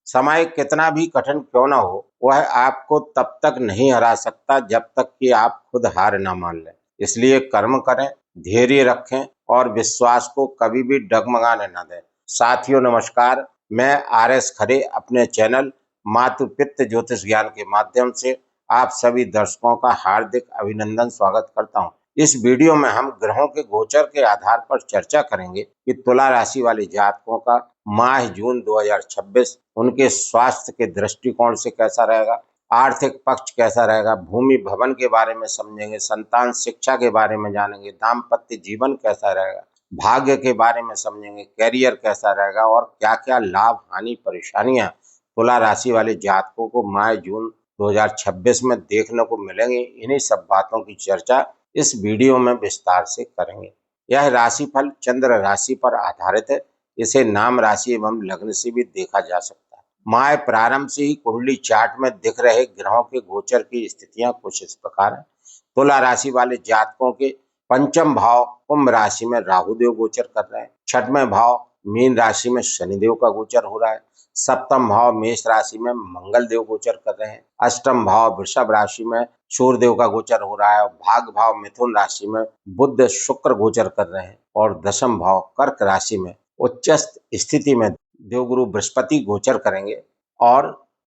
समय कितना भी कठिन क्यों ना हो, वह आपको तब तक नहीं हरा सकता जब तक कि आप खुद हार ना मान लें। इसलिए कर्म करें, धैर्य रखें और विश्वास को कभी भी डगमगाने ना दें। साथियों नमस्कार, मैं आर एस खरे अपने चैनल मातु पित्त ज्योतिष ज्ञान के माध्यम से आप सभी दर्शकों का हार्दिक अभिनंदन स्वागत करता हूं। इस वीडियो में हम ग्रहों के गोचर के आधार पर चर्चा करेंगे कि तुला राशि वाले जातकों का माह जून 2026 उनके स्वास्थ्य के दृष्टिकोण से कैसा रहेगा, आर्थिक पक्ष कैसा रहेगा, भूमि भवन के बारे में समझेंगे, संतान शिक्षा के बारे में जानेंगे, दाम्पत्य जीवन कैसा रहेगा, भाग्य के बारे में समझेंगे, करियर कैसा रहेगा और क्या क्या लाभ हानि परेशानियां तुला राशि वाले जातकों को माह जून 2026 में देखने को मिलेंगे। इन्हीं सब बातों की चर्चा इस वीडियो में विस्तार से करेंगे। यह राशिफल चंद्र राशि पर आधारित है। इसे नाम राशि एवं लग्न से भी देखा जा सकता है। माह प्रारंभ से ही कुंडली चार्ट में दिख रहे ग्रहों के गोचर की स्थितियां कुछ इस प्रकार है। तुला राशि वाले जातकों के पंचम भाव कुंभ राशि में राहु देव गोचर कर रहे हैं। छठवें भाव मीन राशि में शनिदेव का गोचर हो रहा है। सप्तम भाव मेष राशि में मंगल देव गोचर कर रहे हैं। अष्टम भाव वृषभ राशि में सूर्य देव का गोचर हो रहा है। भाग भाव मिथुन राशि में बुध शुक्र गोचर कर रहे हैं और दशम भाव कर्क राशि में उच्चस्थ स्थिति में देवगुरु बृहस्पति गोचर करेंगे और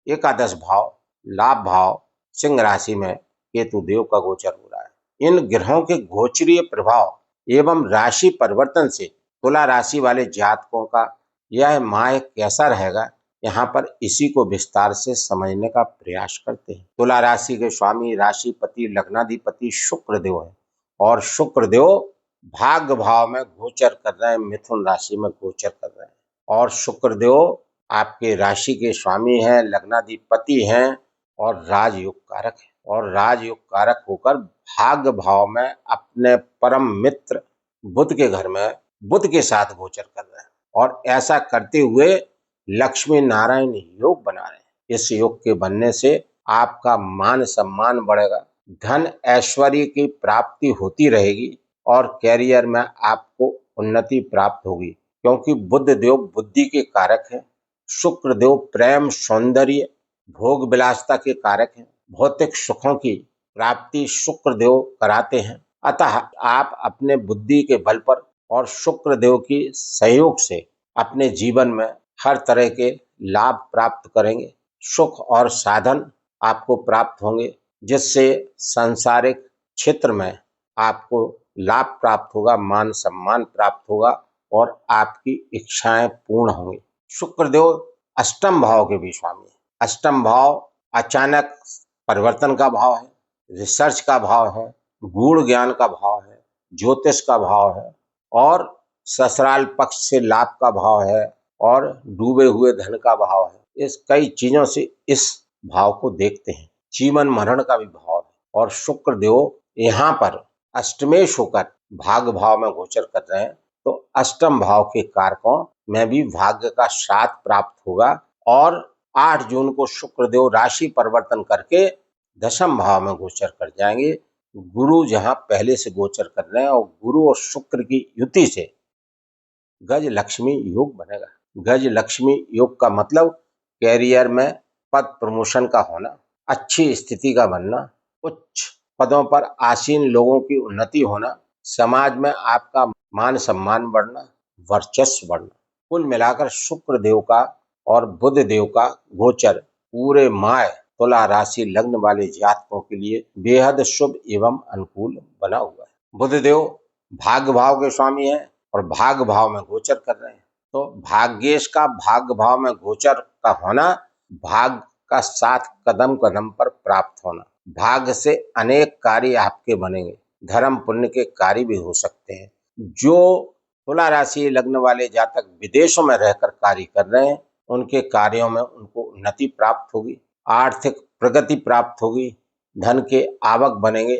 एकादश भाव लाभ भाव सिंह राशि में केतु देव का गोचर हो रहा है। इन ग्रहों के गोचरीय प्रभाव एवं राशि परिवर्तन से तुला राशि वाले जातकों का यह माह कैसा रहेगा, यहाँ पर इसी को विस्तार से समझने का प्रयास करते हैं। तुला राशि के स्वामी राशिपति लग्नाधिपति शुक्र देव है और शुक्र देव भाग्य भाव में गोचर कर रहे हैं, मिथुन राशि में गोचर कर रहे हैं और शुक्र देव आपके राशि के स्वामी हैं, लग्नाधिपति हैं और राजयोग कारक है और राजयोग कारक होकर भाग्य भाव में अपने परम मित्र बुध के घर में बुध के साथ गोचर कर रहे हैं और ऐसा करते हुए लक्ष्मी नारायण योग बना रहे हैं। इस योग के बनने से आपका मान सम्मान बढ़ेगा, धन ऐश्वर्य की प्राप्ति होती रहेगी और कैरियर में आपको उन्नति प्राप्त होगी, क्योंकि बुध देव बुद्धि के कारक है, शुक्र देव प्रेम सौंदर्य भोग विलासता के कारक हैं, भौतिक सुखों की प्राप्ति शुक्र देव कराते हैं। अतः आप अपने बुद्धि के बल पर और शुक्र देव की सहयोग से अपने जीवन में हर तरह के लाभ प्राप्त करेंगे। सुख और साधन आपको प्राप्त होंगे, जिससे सांसारिक क्षेत्र में आपको लाभ प्राप्त होगा, मान सम्मान प्राप्त होगा और आपकी इच्छाएं पूर्ण होंगी। शुक्र देव अष्टम भाव के भी स्वामी है। अष्टम भाव अचानक परिवर्तन का भाव है, रिसर्च का भाव है, गूढ़ ज्ञान का भाव है, ज्योतिष का भाव है और ससुराल पक्ष से लाभ का भाव है और डूबे हुए धन का भाव है। इस कई चीजों से इस भाव को देखते हैं। जीवन मरण का भी भाव है और शुक्र देव यहाँ पर अष्टमेश होकर भाग्य भाव में गोचर कर रहे हैं, तो अष्टम भाव के कारकों में भी भाग्य का साथ प्राप्त होगा और 8 जून को शुक्र देव राशि परिवर्तन करके दशम भाव में गोचर कर जाएंगे। गुरु जहां पहले से गोचर कर रहे हैं और गुरु और शुक्र की युति से गज लक्ष्मी योग बनेगा। गज लक्ष्मी योग का मतलब कैरियर में पद प्रमोशन का होना, अच्छी स्थिति का बनना, उच्च पदों पर आसीन लोगों की उन्नति होना, समाज में आपका मान सम्मान बढ़ना, वर्चस्व बढ़ना। कुल मिलाकर शुक्र देव का और बुध देव का गोचर पूरे माह तुला राशि लग्न वाले जातकों के लिए बेहद शुभ एवं अनुकूल बना हुआ है। बुध देव भाग्य भाव के स्वामी हैं और भाग्य भाव में गोचर कर रहे हैं, तो भाग्येश का भाग्य भाव में गोचर का होना, भाग्य का साथ कदम कदम पर प्राप्त होना, भाग्य से अनेक कार्य आपके बनेंगे, धर्म पुण्य के कार्य भी हो सकते हैं। जो तुला राशि लग्न वाले जातक विदेशों में रहकर कार्य कर रहे हैं, उनके कार्यों में उनको उन्नति प्राप्त होगी, आर्थिक प्रगति प्राप्त होगी, धन के आवक बनेंगे।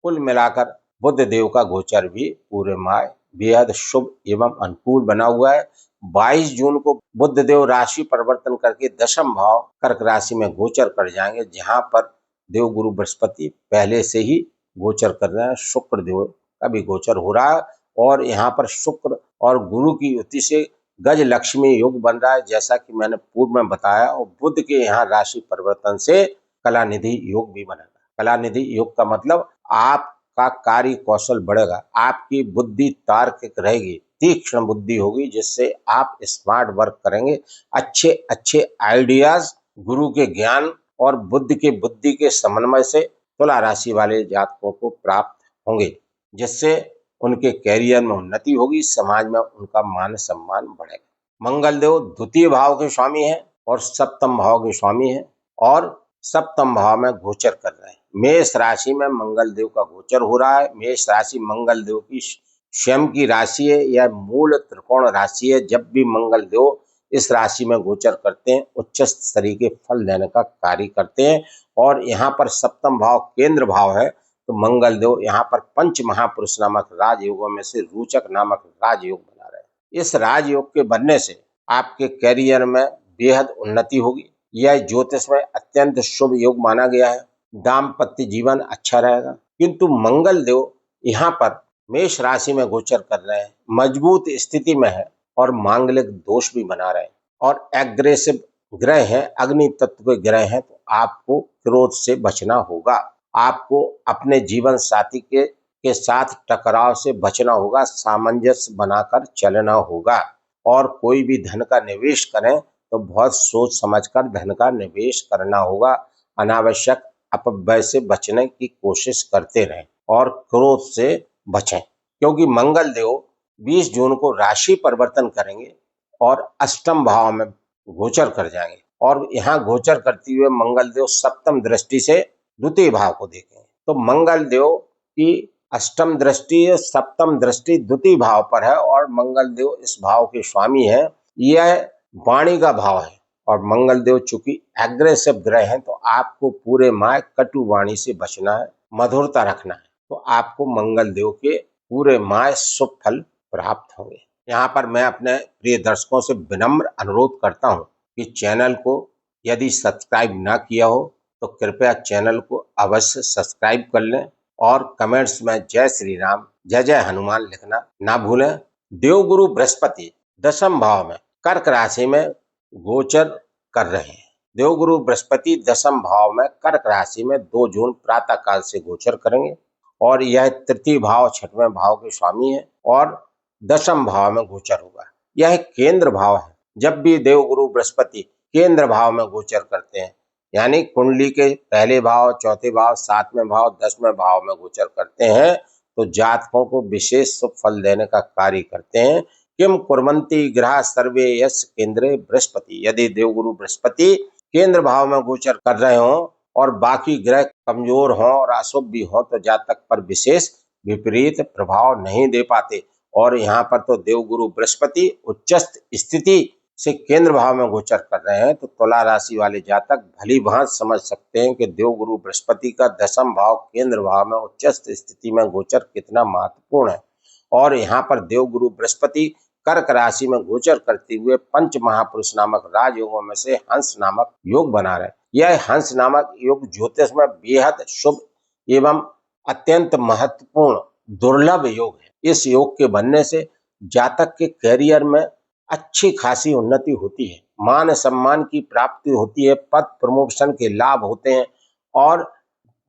कुल मिलाकर बुध देव का गोचर भी पूरे माह बेहद शुभ एवं अनुकूल बना हुआ है। 22 जून को बुध देव राशि परिवर्तन करके दशम भाव कर्क राशि में गोचर कर जाएंगे, जहां पर देव गुरु बृहस्पति पहले से ही गोचर कर रहे हैं। शुक्र देव का भी गोचर हो रहा है और यहाँ पर शुक्र और गुरु की युति से गज लक्ष्मी योग बन रहा है, जैसा कि मैंने पूर्व में बताया। और बुध के यहाँ राशि परिवर्तन से कलानिधि योग भी बनेगा। कलानिधि योग का मतलब आपका कार्य कौशल बढ़ेगा, आपकी बुद्धि तार्किक रहेगी, तीक्ष्ण बुद्धि होगी, जिससे आप स्मार्ट वर्क करेंगे। अच्छे अच्छे आइडियाज गुरु के ज्ञान और बुद्ध के बुद्धि के समन्वय से तुला राशि वाले जातकों को प्राप्त होंगे, जिससे उनके कैरियर में उन्नति होगी, समाज में उनका मान सम्मान बढ़ेगा। मंगल देव द्वितीय भाव के स्वामी हैं और सप्तम भाव के स्वामी हैं, और सप्तम भाव में गोचर कर रहे हैं। मेष राशि में मंगल देव का गोचर हो रहा है। मेष राशि मंगल देव की स्वयं की राशि है, यह मूल त्रिकोण राशि है। जब भी मंगल देव इस राशि में गोचर करते हैं, उच्च स्तरीय के फल देने का कार्य करते हैं। और यहाँ पर सप्तम भाव केंद्र भाव है, तो मंगल देव यहाँ पर पंच महापुरुष नामक राजयोगों में से रोचक नामक राजयोग बना रहे हैं। इस राजयोग के बनने से आपके कैरियर में बेहद उन्नति होगी। यह ज्योतिष में अत्यंत शुभ योग माना गया है। दाम्पत्य जीवन अच्छा रहेगा। किंतु मंगल देव यहाँ पर मेष राशि में गोचर कर रहे हैं, मजबूत स्थिति में है और मांगलिक दोष भी बना रहे हैं, और एग्रेसिव ग्रह हैं, अग्नि तत्व के ग्रह हैं, तो आपको क्रोध से बचना होगा। आपको अपने जीवन साथी के साथ टकराव से बचना होगा, सामंजस्य बनाकर चलना होगा। और कोई भी धन का निवेश करें तो बहुत सोच समझकर धन का निवेश करना होगा। अनावश्यक अपव्यय से बचने की कोशिश करते रहें और क्रोध से बचें, क्योंकि मंगल देव 20 जून को राशि परिवर्तन करेंगे और अष्टम भाव में गोचर कर जाएंगे। और यहाँ गोचर करते हुए मंगल देव सप्तम दृष्टि से द्वितीय भाव को देखेंगे। तो मंगल देव की अष्टम दृष्टि, सप्तम दृष्टि द्वितीय भाव पर है, और मंगल देव इस भाव के स्वामी है। यह वाणी का भाव है, और मंगल देव चूंकि एग्रेसिव ग्रह हैं, तो आपको पूरे माह कटु वाणी से बचना है, मधुरता रखना है, तो आपको मंगल देव के पूरे माह शुभ फल प्राप्त होंगे। यहाँ पर मैं अपने प्रिय दर्शकों से विनम्र अनुरोध करता हूँ कि चैनल को यदि सब्सक्राइब ना किया हो तो कृपया चैनल को अवश्य सब्सक्राइब कर लें, और कमेंट्स में जय श्री राम, जय जय हनुमान लिखना ना भूलें। देवगुरु बृहस्पति दशम भाव में कर्क राशि में गोचर कर रहे हैं। देवगुरु बृहस्पति दशम भाव में कर्क राशि में 2 जून प्रातः काल से गोचर करेंगे, और यह तृतीय भाव छठवें भाव के स्वामी है और दशम भाव में गोचर होगा। यह केंद्र भाव है। जब भी देवगुरु बृहस्पति केंद्र भाव में गोचर करते हैं, यानी कुंडली के पहले भाव, चौथे भाव, 7वें भाव, 10वें भाव में गोचर करते हैं, तो जातकों को विशेष शुभ फल देने का कार्य करते हैं। किम कुर्वन्ति ग्रह सर्वे यश केंद्रे बृहस्पति। यदि देवगुरु बृहस्पति केंद्र भाव में गोचर कर रहे हों और बाकी ग्रह कमजोर हों और अशुभ भी हों, तो जातक पर विशेष विपरीत प्रभाव नहीं दे पाते। और यहाँ पर तो देवगुरु बृहस्पति उच्चस्थ स्थिति से केंद्र भाव में गोचर कर रहे हैं, तो तुला राशि वाले जातक भली भांति समझ सकते हैं कि देवगुरु बृहस्पति का दशम भाव केंद्र भाव में उच्चस्थ स्थिति में गोचर कितना महत्वपूर्ण है। और यहाँ पर देवगुरु बृहस्पति कर्क राशि में गोचर करते हुए पंच महापुरुष नामक राजयोगों में से हंस नामक योग बना रहे हैं। यह हंस नामक योग ज्योतिष में बेहद शुभ एवं अत्यंत महत्वपूर्ण दुर्लभ योग है। इस योग के बनने से जातक के कैरियर में अच्छी खासी उन्नति होती है, मान सम्मान की प्राप्ति होती है, पद प्रमोशन के लाभ होते हैं। और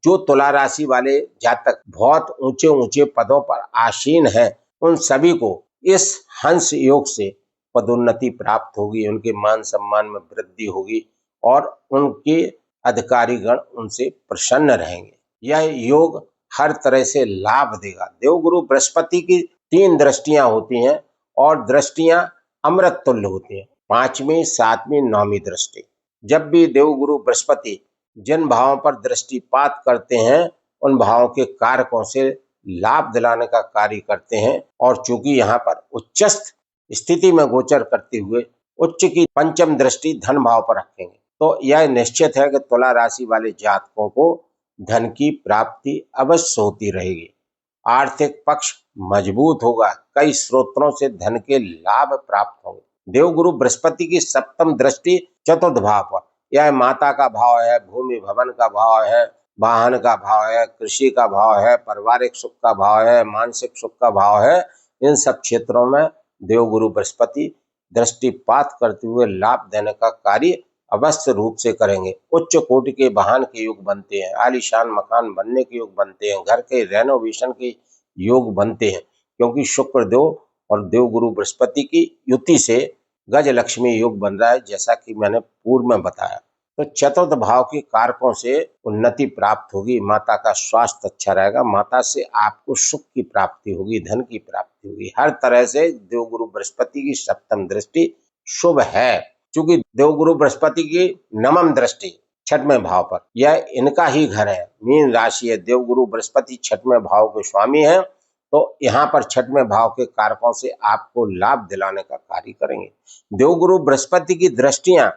जो तुला राशि वाले जातक बहुत ऊंचे ऊंचे पदों पर आसीन हैं, उन सभी को इस हंस योग से पदोन्नति प्राप्त होगी, उनके मान सम्मान में वृद्धि होगी और उनके अधिकारीगण उनसे प्रसन्न रहेंगे। यह योग हर तरह से लाभ देगा। देवगुरु बृहस्पति की 3 दृष्टियां होती हैं, और दृष्टियां अमृत तुल्य होती हैं, 5वीं, 7वीं, 9वीं दृष्टि। जब भी देवगुरु बृहस्पति जिन भावों पर दृष्टिपात करते हैं, उन भावों के कारकों से लाभ दिलाने का कार्य करते हैं। और चूंकि यहाँ पर उच्चस्थ स्थिति में गोचर करते हुए उच्च की पंचम दृष्टि धन भाव पर रखेंगे, तो यह निश्चित है कि तुला राशि वाले जातकों को धन की प्राप्ति अवश्य होती रहेगी। आर्थिक पक्ष मजबूत होगा, कई स्रोतों से धन के लाभ प्राप्त होंगे। देवगुरु बृहस्पति की सप्तम दृष्टि चतुर्थ भाव पर, यह माता का भाव है, भूमि भवन का भाव है, वाहन का भाव है, कृषि का भाव है, पारिवारिक सुख का भाव है, मानसिक सुख का भाव है। इन सब क्षेत्रों में देवगुरु बृहस्पति दृष्टिपात करते हुए लाभ देने का कार्य अवश्य रूप से करेंगे। उच्च कोटि के वाहन के योग बनते हैं, आलीशान मकान बनने के योग बनते हैं, घर के रेनोवेशन के योग बनते हैं, क्योंकि शुक्र देव और देवगुरु बृहस्पति की युति से गज लक्ष्मी योग बन रहा है, जैसा कि मैंने पूर्व में बताया। तो चतुर्थ भाव के कारकों से उन्नति प्राप्त होगी, माता का स्वास्थ्य अच्छा रहेगा, माता से आपको सुख की प्राप्ति होगी, धन की प्राप्ति होगी। हर तरह से देवगुरु बृहस्पति की सप्तम दृष्टि शुभ है, क्योंकि देवगुरु बृहस्पति की नवम दृष्टि छठवें भाव पर, यह इनका ही घर है, मीन राशि है। देवगुरु बृहस्पति छठवें भाव के स्वामी है, तो यहाँ पर छठवें भाव के कारकों से आपको लाभ दिलाने का कार्य करेंगे। देवगुरु बृहस्पति की दृष्टियां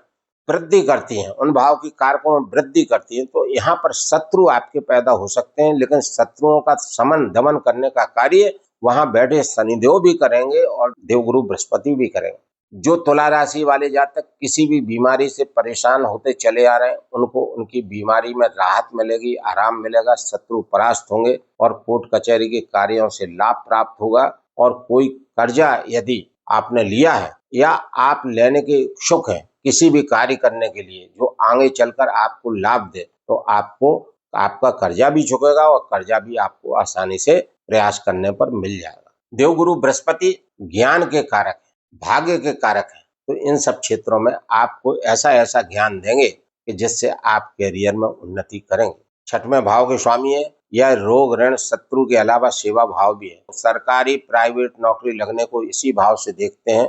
वृद्धि करती हैं, उन भाव की कारकों में वृद्धि करती है, तो यहाँ पर शत्रु आपके पैदा हो सकते हैं, लेकिन शत्रुओं का समन दमन करने का कार्य वहां बैठे शनिदेव भी करेंगे और देवगुरु बृहस्पति भी करेंगे। जो तुला राशि वाले जातक किसी भी बीमारी से परेशान होते चले आ रहे हैं, उनको उनकी बीमारी में राहत मिलेगी, आराम मिलेगा, शत्रु परास्त होंगे और कोर्ट कचहरी के कार्यों से लाभ प्राप्त होगा। और कोई कर्जा यदि आपने लिया है या आप लेने के इच्छुक हैं किसी भी कार्य करने के लिए जो आगे चलकर आपको लाभ दे, तो आपको आपका कर्जा भी चुकेगा और कर्जा भी आपको आसानी से प्रयास करने पर मिल जाएगा। देवगुरु बृहस्पति ज्ञान के कारक है, भाग्य के कारक है, तो इन सब क्षेत्रों में आपको ऐसा ऐसा ज्ञान देंगे कि जिससे आप कैरियर में उन्नति करेंगे। छठवें भाव के स्वामी है, यह रोग ऋण शत्रु के अलावा सेवा भाव भी है। सरकारी प्राइवेट नौकरी लगने को इसी भाव से देखते हैं,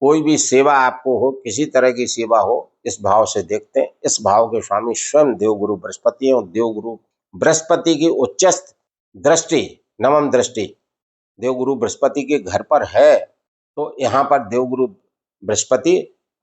कोई भी सेवा आपको हो, किसी तरह की सेवा हो, इस भाव से देखते हैं। इस भाव के स्वामी स्वयं देवगुरु बृहस्पति है और देवगुरु बृहस्पति की उच्चस्थ दृष्टि नवम दृष्टि देवगुरु बृहस्पति के घर पर है, तो यहाँ पर देवगुरु बृहस्पति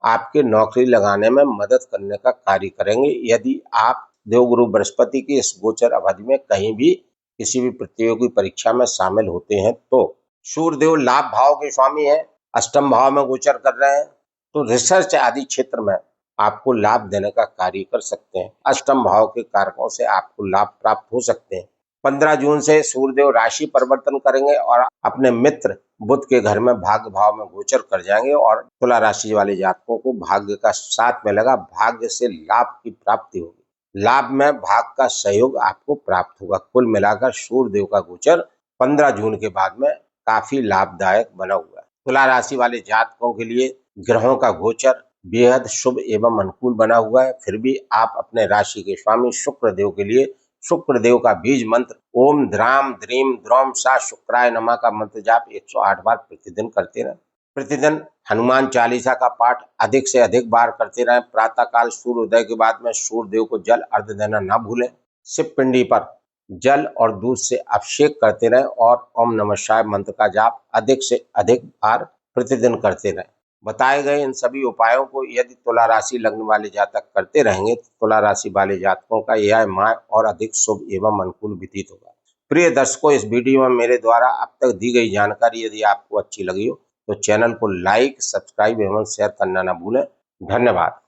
आपके नौकरी लगाने में मदद करने का कार्य करेंगे। यदि आप देवगुरु बृहस्पति की इस गोचर अवधि में कहीं भी किसी भी प्रतियोगी परीक्षा में शामिल होते हैं, तो सूर्यदेव लाभ भाव के स्वामी है, अष्टम भाव में गोचर कर रहे हैं, तो रिसर्च आदि क्षेत्र में आपको लाभ देने का कार्य कर सकते हैं। अष्टम भाव के कारकों से आपको लाभ प्राप्त हो सकते हैं। 15 जून से सूर्यदेव राशि परिवर्तन करेंगे और अपने मित्र बुध के घर में भाग्य भाव में गोचर कर जाएंगे और तुला राशि वाले जातकों को भाग्य का साथ मिलेगा, भाग्य से लाभ की प्राप्ति होगी, लाभ में भाग का सहयोग आपको प्राप्त होगा। कुल मिलाकर सूर्यदेव का गोचर 15 जून के बाद में काफी लाभदायक बना हुआ है। तुला राशि वाले जातकों के लिए ग्रहों का गोचर बेहद शुभ एवं अनुकूल बना हुआ है। फिर भी आप अपने राशि के स्वामी शुक्रदेव के लिए शुक्रदेव का बीज मंत्र ओम द्राम द्रीम द्रौम सा शुक्राय नमः का मंत्र जाप 108 बार प्रतिदिन करते रहें। प्रतिदिन हनुमान चालीसा का पाठ अधिक से अधिक बार करते रहें। प्रातः काल सूर्योदय के बाद में सूर्यदेव को जल अर्घ देना ना भूलें। शिव पिंडी पर जल और दूध से अभिषेक करते रहें और ओम नमः शिवाय मंत्र का जाप अधिक से अधिक बार प्रतिदिन करते रहें। बताए गए इन सभी उपायों को यदि तुला राशि लग्न वाले जातक करते रहेंगे, तो तुला राशि वाले जातकों का यह माह और अधिक शुभ एवं अनुकूल व्यतीत होगा। प्रिय दर्शकों, इस वीडियो में मेरे द्वारा अब तक दी गई जानकारी यदि आपको अच्छी लगी हो तो चैनल को लाइक, सब्सक्राइब एवं शेयर करना न भूलें। धन्यवाद।